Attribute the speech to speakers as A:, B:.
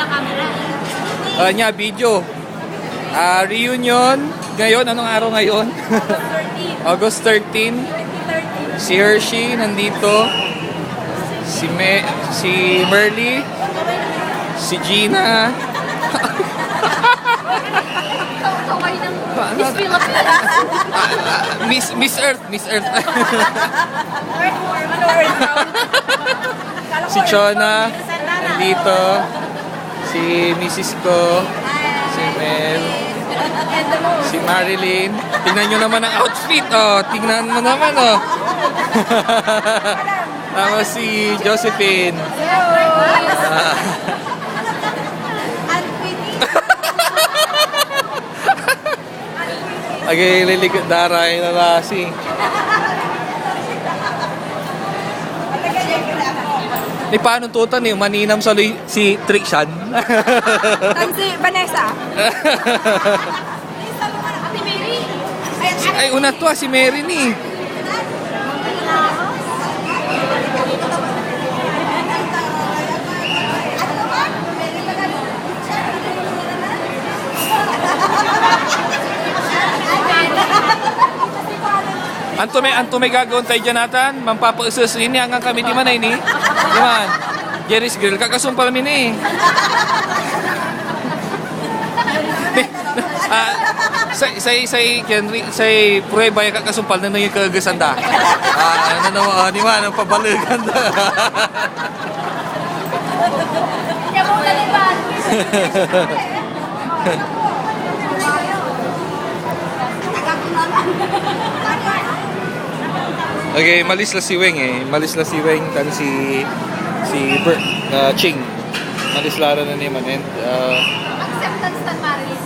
A: na camera.
B: Niya, video. Reunion. Ngayon, anong araw ngayon? August 13. Si Hershey nandito. Si Merly. Si Gina.
A: Kaway ng Miss Philippines.
B: Miss Earth. Si Chona. Nandito. Si Mrs. ko. Si Mel. Si Marilyn. Tingnan nyo naman ang outfit. Oh, tingnan mo naman. Oh. Tapos si Josephine. Agay lilikot daray na nasi. Ni paano tutan eh, maninam sa si Trishan.
C: Si Vanessa.
A: Ate Mary.
B: Ay, una to si Mary ni. Anto may gagawin tayo dyan natin. Mampapausos ini hanggang kami di man ay ni. Di man. Jerry's Grill. Kakasumpal min eh. Say prueba yung kakasumpal na nang yung kagasanda. Di man, ang pabaliganda.
A: Kaya mo na liban.
B: Okay, malis la si Weng eh. Malis la si Weng tan si Ching. Malis lara na naman and
A: Acceptance tan Marilyn.